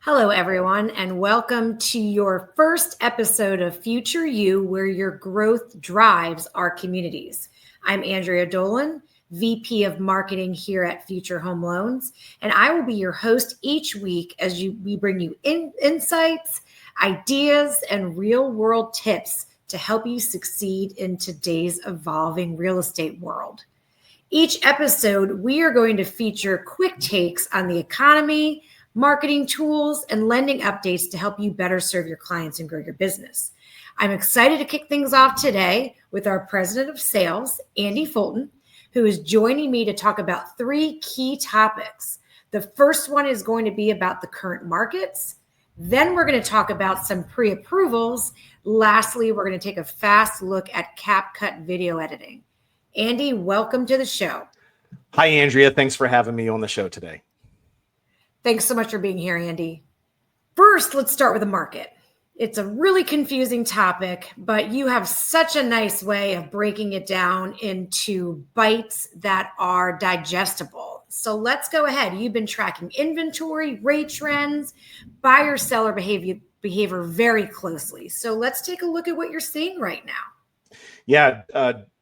Hello, everyone, and welcome to your first episode of Future You, where your growth drives our communities. I'm Andrea Dolan, VP of Marketing here at Future Home Loans, and I will be your host each week as we bring you insights, ideas, and real-world tips to help you succeed in today's evolving real estate world. Each episode, we are going to feature quick takes on the economy, marketing tools, and lending updates to help you better serve your clients and grow your business. I'm excited to kick things off today with our President of Sales, Andy Fulton, who is joining me to talk about three key topics. The first one is going to be about the current markets. Then we're going to talk about some pre-approvals. Lastly, we're going to take a fast look at CapCut video editing. Andy, welcome to the show. Hi, Andrea. Thanks for having me on the show today. Thanks so much for being here, Andy. First, let's start with the market. It's a really confusing topic, but you have such a nice way of breaking it down into bites that are digestible. So let's go ahead. You've been tracking inventory, rate trends, buyer-seller behavior very closely. So let's take a look at what you're seeing right now. Yeah,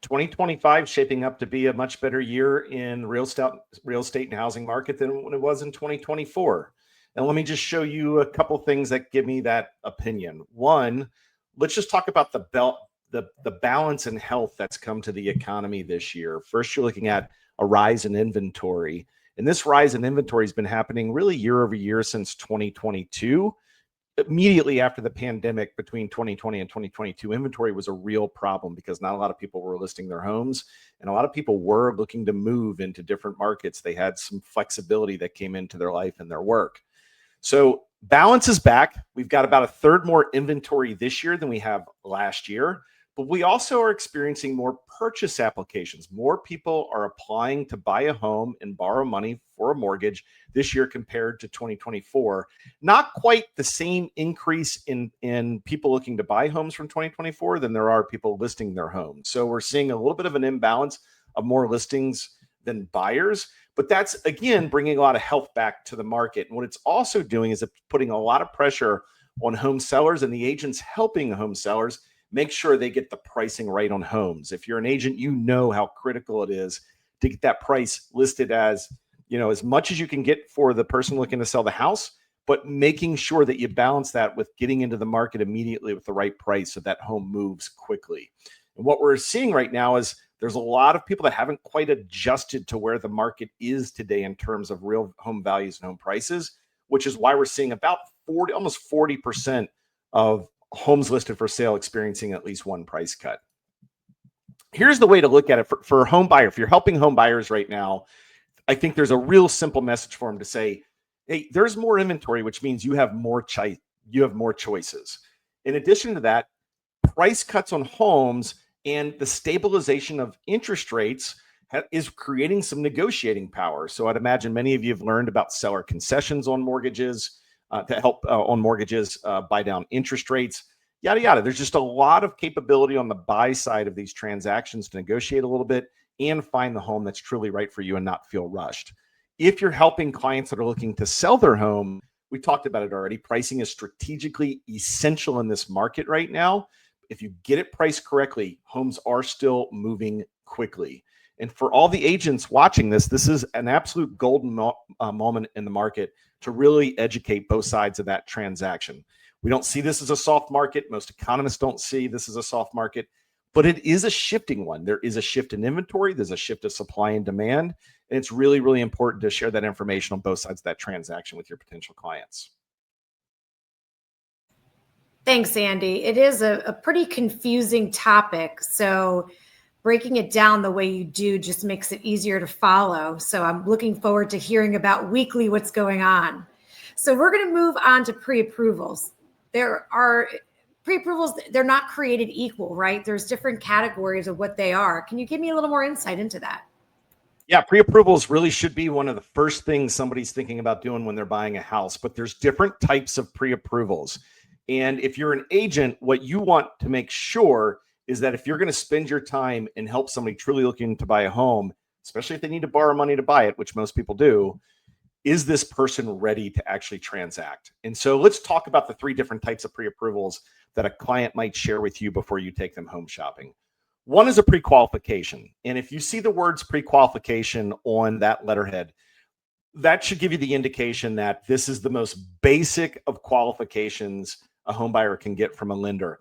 2025 shaping up to be a much better year in real estate and housing market than when it was in 2024. And let me just show you a couple things that give me that opinion. One, let's just talk about the balance and health that's come to the economy this year. First, you're looking at a rise in inventory. And this rise in inventory has been happening really year over year since 2022. Immediately after the pandemic, between 2020 and 2022, inventory was a real problem because not a lot of people were listing their homes, and a lot of people were looking to move into different markets. They had some flexibility that came into their life and their work. So balance is back. We've got about a third more inventory this year than we have last year, but we also are experiencing more purchase applications. More people are applying to buy a home and borrow money for a mortgage this year compared to 2024. Not quite the same increase in people looking to buy homes from 2024 than there are people listing their homes. So we're seeing a little bit of an imbalance of more listings than buyers, but that's, again, bringing a lot of health back to the market. And what it's also doing is it's putting a lot of pressure on home sellers and the agents helping home sellers make sure they get the pricing right on homes. If you're an agent, you know how critical it is to get that price listed as, as much as you can get for the person looking to sell the house, but making sure that you balance that with getting into the market immediately with the right price so that home moves quickly. And what we're seeing right now is there's a lot of people that haven't quite adjusted to where the market is today in terms of real home values and home prices, which is why we're seeing about almost 40% of homes listed for sale experiencing at least one price cut. Here's the way to look at it for a home buyer. If you're helping home buyers right now, I think there's a real simple message for them to say, hey, there's more inventory, which means you have more choices. In addition to that, price cuts on homes and the stabilization of interest rates is creating some negotiating power. So I'd imagine many of you have learned about seller concessions on mortgages to help buy down interest rates, yada, yada. There's just a lot of capability on the buy side of these transactions to negotiate a little bit and find the home that's truly right for you and not feel rushed. If you're helping clients that are looking to sell their home, we talked about it already. Pricing is strategically essential in this market right now. If you get it priced correctly, homes are still moving quickly. And for all the agents watching this is an absolute golden moment in the market to really educate both sides of that transaction. We don't see this as a soft market. Most economists don't see this as a soft market, but it is a shifting one. There is a shift in inventory. There's a shift of supply and demand. And it's really, really important to share that information on both sides of that transaction with your potential clients. Thanks, Andy. It is a pretty confusing topic. So breaking it down the way you do just makes it easier to follow. So I'm looking forward to hearing about weekly what's going on. So we're going to move on to pre-approvals. There are pre-approvals, they're not created equal, right? There's different categories of what they are. Can you give me a little more insight into that? Yeah, pre-approvals really should be one of the first things somebody's thinking about doing when they're buying a house, but there's different types of pre-approvals. And if you're an agent, what you want to make sure is that if you're going to spend your time and help somebody truly looking to buy a home, especially if they need to borrow money to buy it, which most people do, is this person ready to actually transact? And so let's talk about the 3 different types of pre-approvals that a client might share with you before you take them home shopping. One is a pre-qualification. And if you see the words pre-qualification on that letterhead, that should give you the indication that this is the most basic of qualifications a home buyer can get from a lender.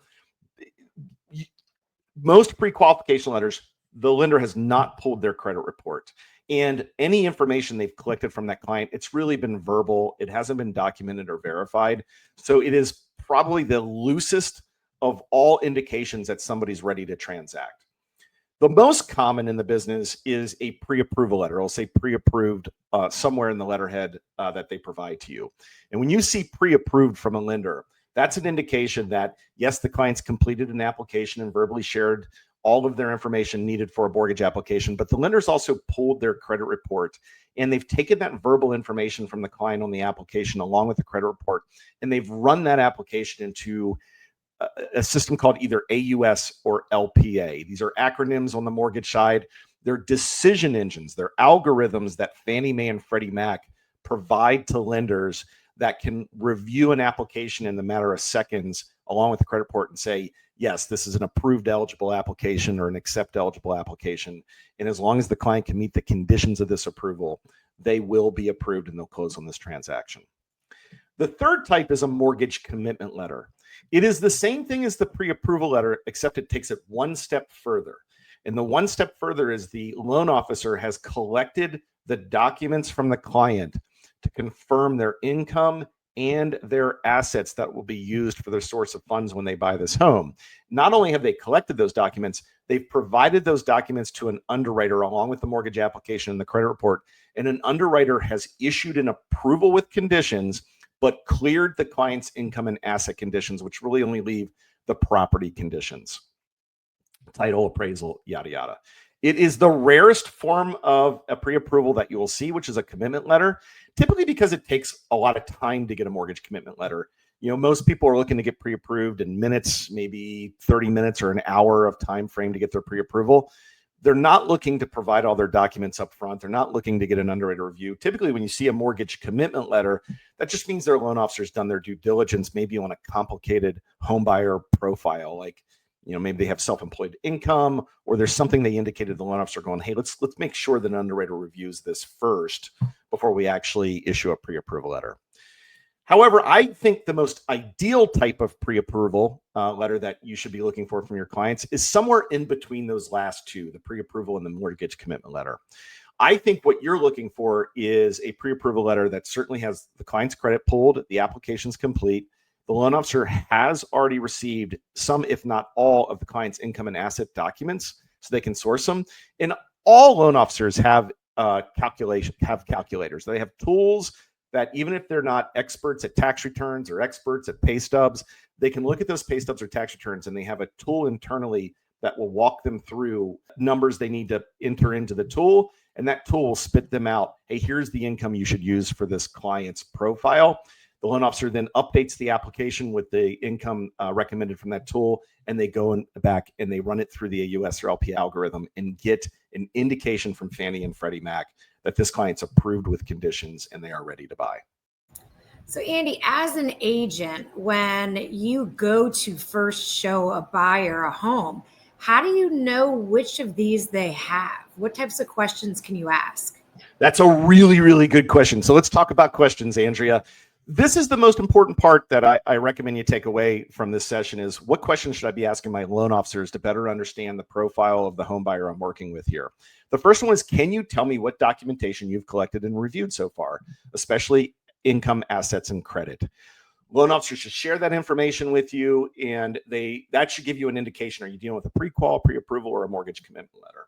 Most pre-qualification letters, the lender has not pulled their credit report. And any information they've collected from that client, it's really been verbal. It hasn't been documented or verified. So it is probably the loosest of all indications that somebody's ready to transact. The most common in the business is a pre-approval letter. It'll say pre-approved somewhere in the letterhead that they provide to you. And when you see pre-approved from a lender, that's an indication that, yes, the client's completed an application and verbally shared all of their information needed for a mortgage application, but the lender's also pulled their credit report, and they've taken that verbal information from the client on the application along with the credit report, and they've run that application into a system called either AUS or LPA. These are acronyms on the mortgage side. They're decision engines. They're algorithms that Fannie Mae and Freddie Mac provide to lenders that can review an application in the matter of seconds along with the credit report and say, yes, this is an approved eligible application or an accept eligible application. And as long as the client can meet the conditions of this approval, they will be approved and they'll close on this transaction. The third type is a mortgage commitment letter. It is the same thing as the pre-approval letter, except it takes it one step further. And the one step further is the loan officer has collected the documents from the client to confirm their income and their assets that will be used for their source of funds when they buy this home. Not only have they collected those documents, they've provided those documents to an underwriter along with the mortgage application and the credit report. And an underwriter has issued an approval with conditions, but cleared the client's income and asset conditions, which really only leave the property conditions, title, appraisal, yada, yada. It is the rarest form of a pre-approval that you will see, which is a commitment letter, typically because it takes a lot of time to get a mortgage commitment letter. You know, most people are looking to get pre-approved in minutes, maybe 30 minutes or an hour of time frame to get their pre-approval. They're not looking to provide all their documents up front. They're not looking to get an underwriter review. Typically, when you see a mortgage commitment letter, that just means their loan officer's done their due diligence, maybe on a complicated home buyer profile, like, you know, maybe they have self-employed income, or there's something they indicated to the loan officer going, hey, let's make sure that an underwriter reviews this first before we actually issue a pre-approval letter. However, I think the most ideal type of pre-approval letter that you should be looking for from your clients is somewhere in between those last two, the pre-approval and the mortgage commitment letter. I think what you're looking for is a pre-approval letter that certainly has the client's credit pulled, the application's complete, the loan officer has already received some, if not all, of the client's income and asset documents so they can source them. And all loan officers have calculators. They have tools that even if they're not experts at tax returns or experts at pay stubs, they can look at those pay stubs or tax returns, and they have a tool internally that will walk them through numbers they need to enter into the tool. And that tool will spit them out. Hey, here's the income you should use for this client's profile. The loan officer then updates the application with the income recommended from that tool, and they go back and they run it through the AUS or LP algorithm and get an indication from Fannie and Freddie Mac that this client's approved with conditions and they are ready to buy. So Andy, as an agent, when you go to first show a buyer a home, how do you know which of these they have? What types of questions can you ask? That's a really, really good question. So let's talk about questions, Andrea. This is the most important part that I recommend you take away from this session is what questions should I be asking my loan officers to better understand the profile of the home buyer I'm working with here? The first one is, can you tell me what documentation you've collected and reviewed so far, especially income, assets, and credit? Loan officers should share that information with you, and that should give you an indication. Are you dealing with a pre-qual, pre-approval, or a mortgage commitment letter?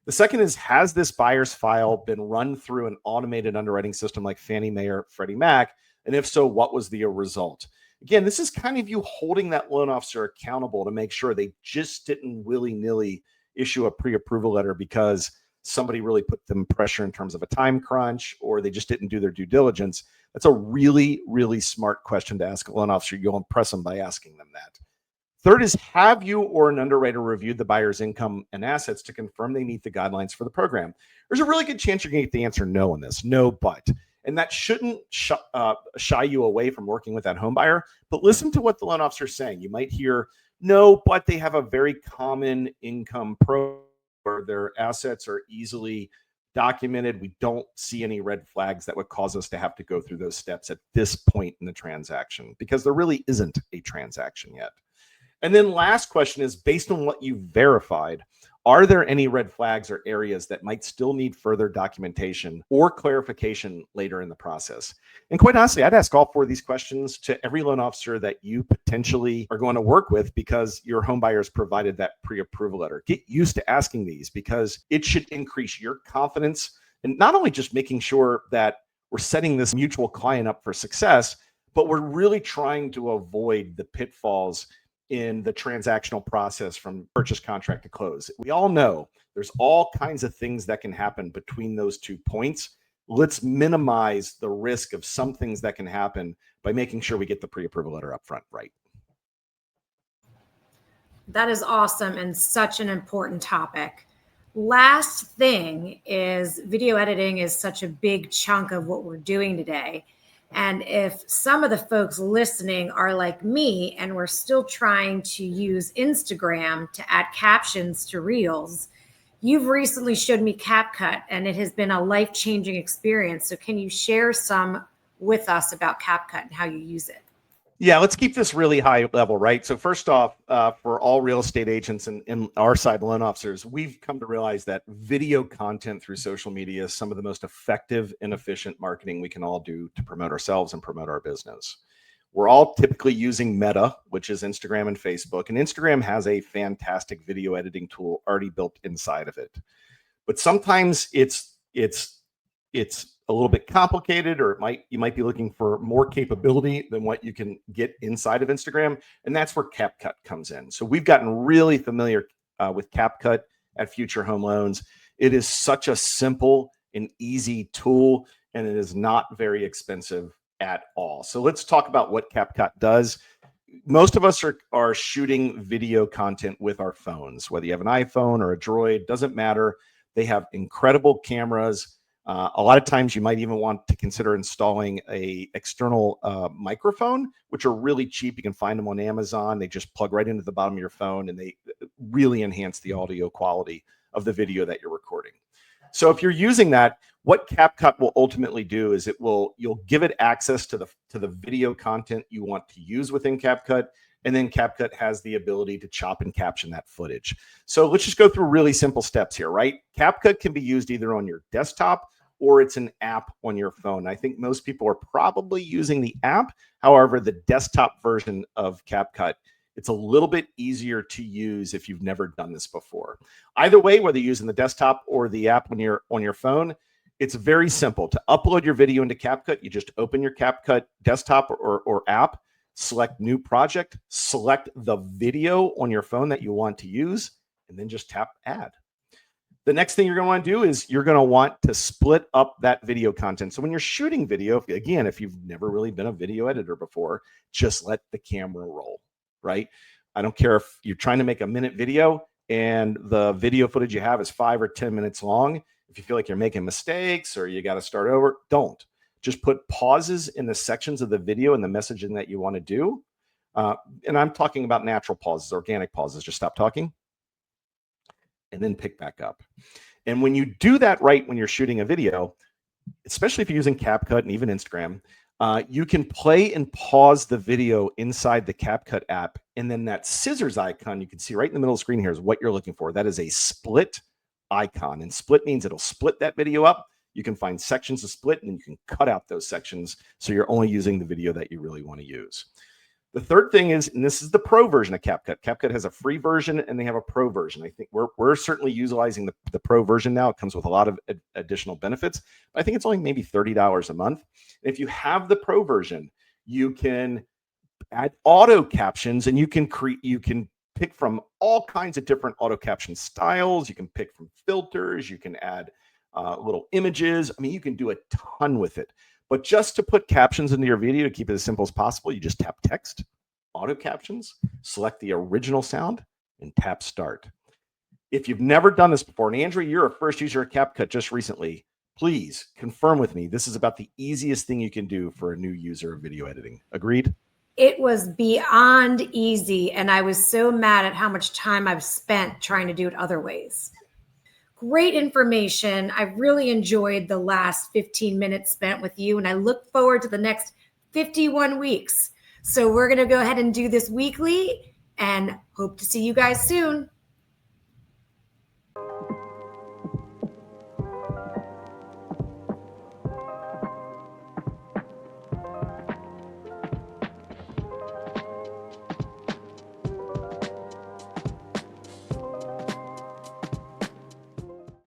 The second is, has this buyer's file been run through an automated underwriting system like Fannie Mae or Freddie Mac? And if so, what was the result? Again, this is kind of you holding that loan officer accountable to make sure they just didn't willy-nilly issue a pre-approval letter because somebody really put them pressure in terms of a time crunch, or they just didn't do their due diligence. That's a really, really smart question to ask a loan officer. You'll impress them by asking them that. Third is, have you or an underwriter reviewed the buyer's income and assets to confirm they meet the guidelines for the program? There's a really good chance you're going to get the answer no on this, no but. And that shouldn't shy you away from working with that home buyer. But listen to what the loan officer is saying. You might hear, no, but they have a very common income pro where their assets are easily documented. We don't see any red flags that would cause us to have to go through those steps at this point in the transaction, because there really isn't a transaction yet. And then last question is, based on what you've verified, are there any red flags or areas that might still need further documentation or clarification later in the process? And quite honestly, I'd ask all four of these questions to every loan officer that you potentially are going to work with, because your home buyers provided that pre-approval letter. Get used to asking these, because it should increase your confidence and not only just making sure that we're setting this mutual client up for success, but we're really trying to avoid the pitfalls in the transactional process from purchase contract to close. We all know there's all kinds of things that can happen between those 2 points. Let's minimize the risk of some things that can happen by making sure we get the pre-approval letter up front right. That is awesome and such an important topic. Last thing is, video editing is such a big chunk of what we're doing today. And if some of the folks listening are like me and we're still trying to use Instagram to add captions to Reels, you've recently showed me CapCut and it has been a life-changing experience. So can you share some with us about CapCut and how you use it? Yeah, let's keep this really high level, right? So first off, for all real estate agents and our side loan officers, we've come to realize that video content through social media is some of the most effective and efficient marketing we can all do to promote ourselves and promote our business. We're all typically using Meta, which is Instagram and Facebook, and Instagram has a fantastic video editing tool already built inside of it. But sometimes it's a little bit complicated, or you might be looking for more capability than what you can get inside of Instagram. And that's where CapCut comes in. So we've gotten really familiar with CapCut at Future Home Loans. It is such a simple and easy tool, and it is not very expensive at all. So let's talk about what CapCut does. Most of us are shooting video content with our phones, whether you have an iPhone or a Droid, doesn't matter. They have incredible cameras. A lot of times you might even want to consider installing a external microphone, which are really cheap. You can find them on Amazon. They just plug right into the bottom of your phone, and they really enhance the audio quality of the video that you're recording. So if you're using that, what CapCut will ultimately do is you'll give it access to the video content you want to use within CapCut. And then CapCut has the ability to chop and caption that footage. So let's just go through really simple steps here, right? CapCut can be used either on your desktop or it's an app on your phone. I think most people are probably using the app. However, the desktop version of CapCut, it's a little bit easier to use if you've never done this before. Either way, whether you're using the desktop or the app when you're on your phone, it's very simple. To upload your video into CapCut, you just open your CapCut desktop or app, select new project, select the video on your phone that you want to use, and then just tap add. The next thing you're going to want to do is you're going to want to split up that video content. So when you're shooting video, again, if you've never really been a video editor before, just let the camera roll, right? I don't care if you're trying to make a minute video and the video footage you have is 5 or 10 minutes long. If you feel like you're making mistakes or you got to start over, don't. Just put pauses in the sections of the video and the messaging that you want to do. And I'm talking about natural pauses, organic pauses. Just stop talking and then pick back up. And when you do that right when you're shooting a video, especially if you're using CapCut and even Instagram, you can play and pause the video inside the CapCut app. And then that scissors icon you can see right in the middle of the screen here is what you're looking for. That is a split icon. And split means it'll split that video up. You can find sections to split, and you can cut out those sections so you're only using the video that you really want to use. The third thing is, and this is the pro version of CapCut. CapCut has a free version and they have a pro version. I think we're certainly utilizing the pro version now. It comes with a lot of additional benefits. But I think it's only maybe $30 a month. And if you have the pro version, you can add auto captions, and you can pick from all kinds of different auto caption styles. You can pick from filters. You can add little images. I mean, you can do a ton with it. But just to put captions into your video, to keep it as simple as possible, you just tap text, auto captions, select the original sound, and tap start. If you've never done this before, and Andrea, you're a first user of CapCut just recently, Please confirm with me. This is about the easiest thing you can do for a new user of video editing. Agreed? It was beyond easy, and I was so mad at how much time I've spent trying to do it other ways. Great information. I really enjoyed the last 15 minutes spent with you, and I look forward to the next 51 weeks. So we're going to go ahead and do this weekly and hope to see you guys soon.